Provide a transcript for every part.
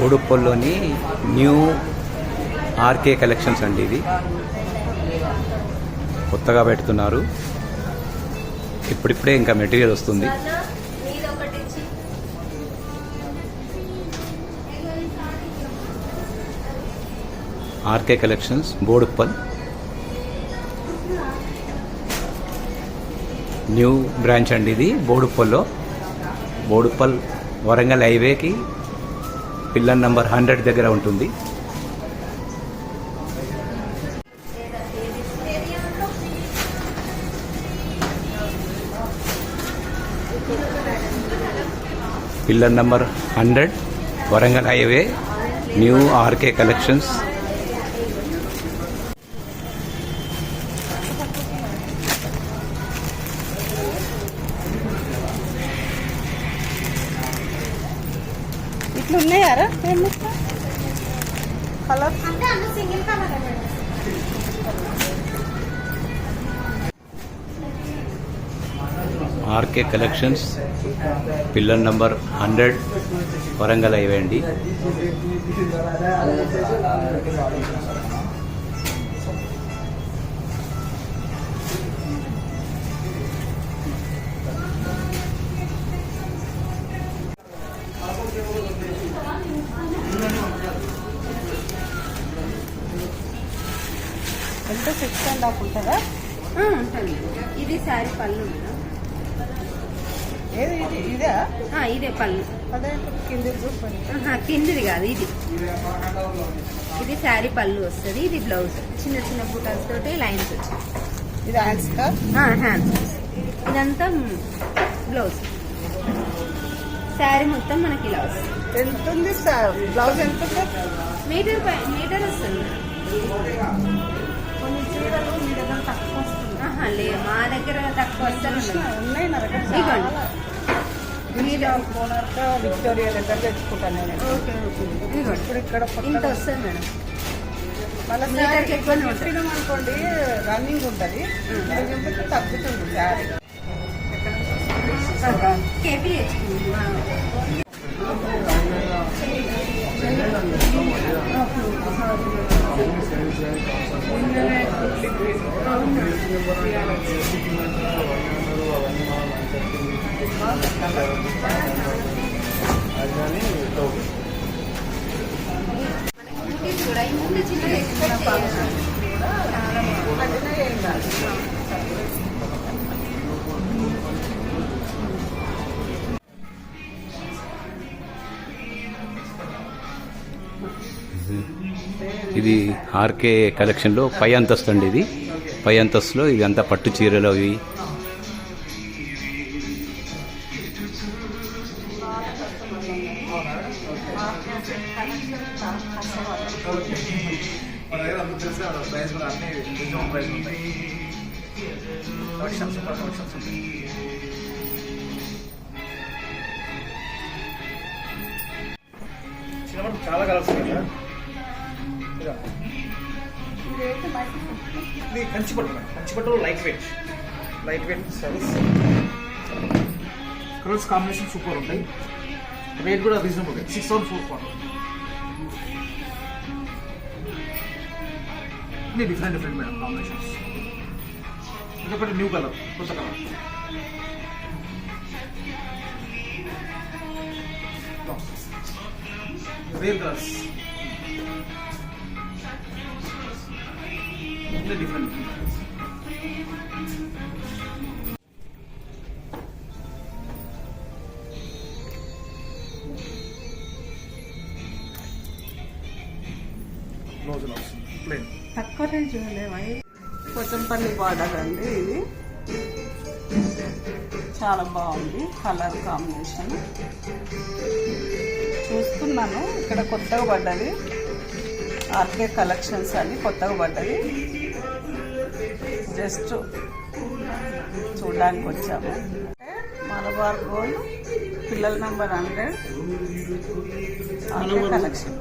బోడుప్పల్లోని new RK collections అండి. ఇది కొత్తగా పెడుతున్నారు. ఇప్పుడిప్పుడే ఇంకా మెటీరియల్ వస్తుంది. RK collections Boduppal new branch అండి. ఇది బోడుప్పల్లో, బోడుప్పల్ వరంగల్ హైవేకి పిల్లర్ నంబర్ 100 దగ్గర ఉంటుంది. Pillar number 100 Warangal highway new RK collections. ఇట్లా ఉన్నాయారా colour single colour. RK collections pillar number 100 Warangal highway అండి. ఎంత 6.5 ఉంటుందా? ఉంటుంది. ఇది శారీ పళ్ళు. ఏది ఇది? ఇదే ఇదే పళ్ళు. అదే కింది చూసుకోండి. కిందిది కాదు, ఇది శారీ పళ్ళు వస్తుంది. ఇది బ్లౌజ్ చిన్న చిన్న బుటాస్ తోటి లైన్స్ వచ్చాయి. ఇది హ్యాండ్స్ కా? హ్యాండ్స్. ఇదంతా బ్లౌజ్. శారీ మొత్తం మనకి ఇలా వస్తుంది. ఎంత ఉంది బ్లౌజ్? ఎంత మీటర్ వస్తుంది. కొన్ని చీరలు మీ దగ్గర తక్కువ వస్తుంది. లేదు, మా దగ్గర తక్కువ వస్తుంది. ఉన్నాయి నా దగ్గర. విక్టోరియా దగ్గర తెచ్చుకుంటాను నేను. ఇప్పుడు ఇక్కడ ఇంత వస్తుంది మేడం. మళ్ళీ అనుకోండి రన్నింగ్ ఉంటుంది, తగ్గుతుంది శారీ. కేపీ ఇది ఆర్కే కలెక్షన్లో పై అంతస్తు అండి. ఇది పై అంతస్తులో ఇదంతా పట్టు చీరలు అవి. చాలా కలర్స్ కదా. ఇది కంచిపట్టు light weight saris. Colours combination super ఉంటాయి. రేట్ కూడా రీజనబుల్ ఉంటాయి. 6,440. ఇది డిఫరెంట్ మేడం కాంబినేషన్స్. ఇదొకటి న్యూ కలర్, కొత్త కలర్. Rare colours different. తక్కువ రేంజ్ పోచంపల్లి బార్డర్ అండి. ఇది చాలా బాగుంది కలర్ కాంబినేషన్. చూస్తున్నాను ఇక్కడ కొత్తగా పడ్డది ఆర్కే కలెక్షన్స్ అని, కొత్తగా పడ్డది. జస్ట్ చూడడానికి వచ్చాము. మలబార్ గోల్డ్ పిల్లల నంబర్ 100 ఆర్కే కలెక్షన్.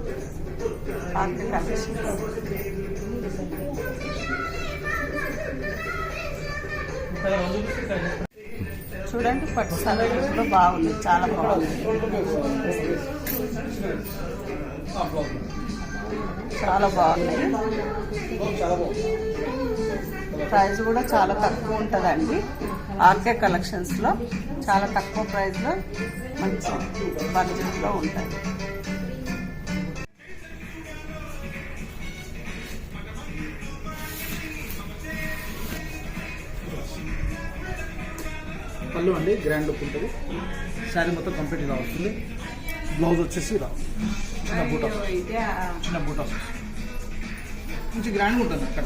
చూడండి పట్టు సారీ కూడా బాగుంది, చాలా బాగుంది. బ్లౌజ్ చాలా బాగున్నాయి. చాలా బాగుంది. ప్రైస్ కూడా చాలా తక్కువ ఉంటుందండి. ఆర్కే కలెక్షన్స్లో చాలా తక్కువ ప్రైస్లో మంచి బడ్జెట్లో ఉంటుంది. పళ్ళు అండి గ్రాండ్ లుక్ ఉంటుంది. శారీ మొత్తం కంప్లీట్ ఇలా వస్తుంది. బ్లౌజ్ వచ్చేసి ఇలా చిన్న బూటాస్, చిన్న బూటాస్ మంచి గ్రాండ్గా ఉంటుంది. అక్కడ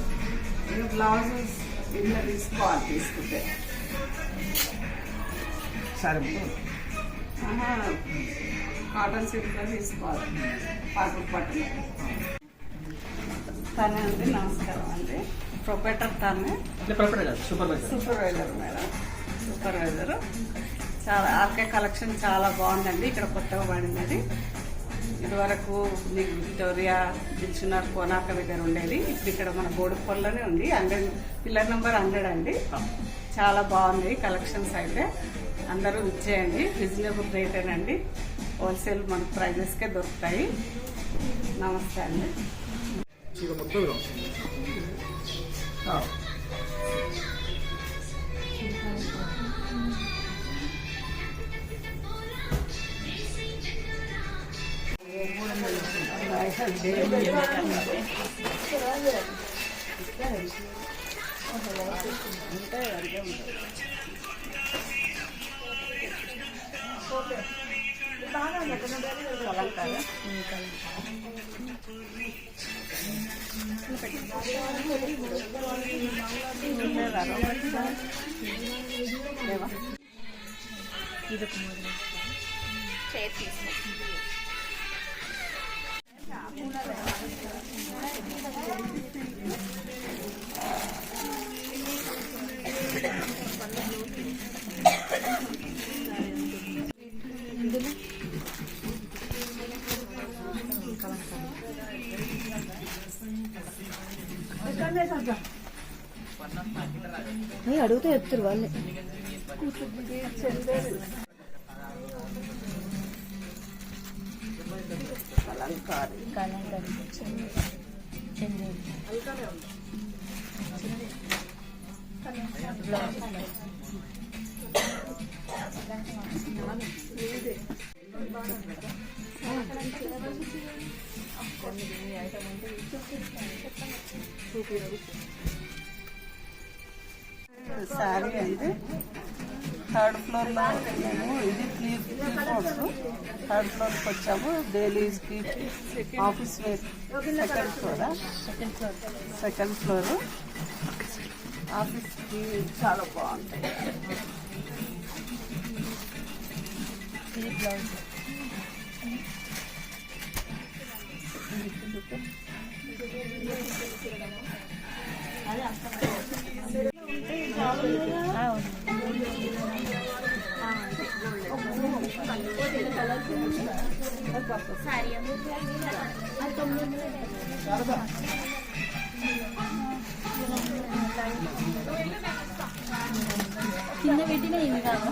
బ్లౌజెస్ ఇలా తీసుకోవాలి, తీసుకుంటే శారీ మొత్తం కాటన్ సిల్క్లో తీసుకోవాలి. పట్టులు తనే అండి. నమస్కారం అండి. ప్రొపరేటర్ తనే. పర్ఫెక్ట్ కాదు, సూపర్వైజర్. Supervisor madam, supervisor. చాలా ఆర్కే కలెక్షన్ చాలా బాగుందండి. ఇక్కడ కొత్తగా పడింది. ఇదివరకు మీకు విక్టోరియా, దిల్సుఖ్నగర్, కోనార్క దగ్గర ఉండేది. ఇప్పుడు ఇక్కడ మన బోడుపల్లిలోనే ఉంది. 100 పిల్లర్ నెంబర్ 100 అండి. చాలా బాగున్నాయి కలెక్షన్స్. అయితే అందరూ ఇచ్చేయండి. రీజనబుల్ రేటేనండి. హోల్సేల్ మన ప్రైజెస్కే దొరుకుతాయి. నమస్తే అండి. చీర మొత్తం ఇలా వస్తుంది. అడిగితే చెప్తారు వాళ్ళే. శారీ అండి. 3rd ఫ్లోర్లో మేము ఇది 3 ఫ్లోర్స్. 3rd ఫ్లోర్కి వచ్చాము. డైలీస్కి, ఆఫీస్ వేర్. సెకండ్ ఫ్లోర్ ఆఫీస్కి చాలా బాగుంటాయి. కింద పెట్టిన ఏమి కాదు.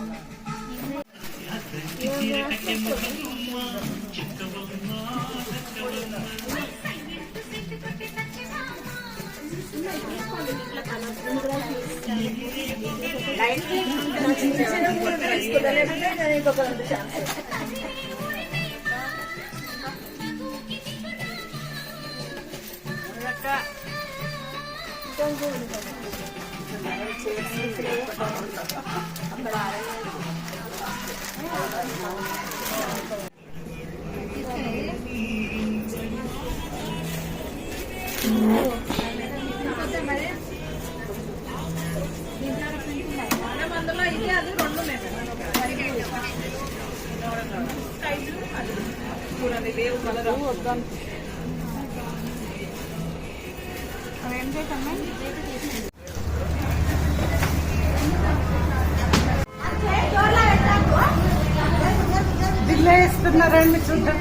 బిల్లు ఇస్తున్నారండి, చూద్దాం.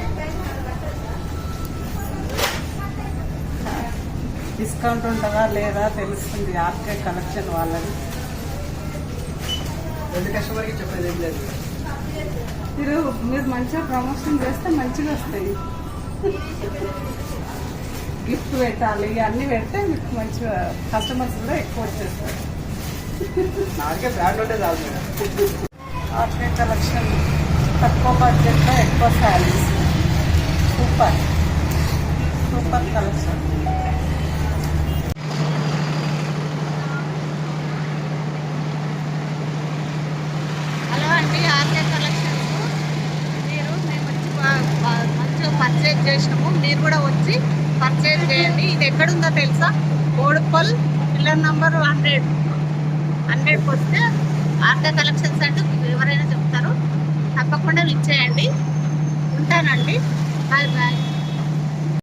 డిస్కౌంట్ ఉంటుందా లేదా తెలుస్తుంది ఆర్కే కలెక్షన్ వాళ్ళని. 2 కస్టమర్కి చెప్పేది ఏం లేదు. మీరు మంచిగా ప్రమోషన్ చేస్తే మంచిగా వస్తాయి. గిఫ్ట్ పెట్టాలి అన్నీ పెడితే మీకు మంచిగా కస్టమర్స్ కూడా ఎక్కువ వచ్చేస్తారు. నాకే బ్రాండ్ ఉంటే చాలు మేడం. ఆర్కే కలెక్షన్ తక్కువ బడ్జెట్లో ఎక్కువ saris. Super super collection. Hello అండి, ఆర్కే కలెక్షన్స్. మేము వచ్చి మంచిగా పర్చేజ్ చేసినాము. మీరు కూడా వచ్చి పర్చేజ్ చేయండి. ఇది ఎక్కడుందో తెలుసా? బోడుప్పల్ పిల్లర్ నంబర్ 100కి వస్తే ఆర్కే కలెక్షన్స్ అంటే ఎవరైనా చెప్తారు. తప్పకుండా విచ్చేయండి. ఉంటానండి. Bye bye.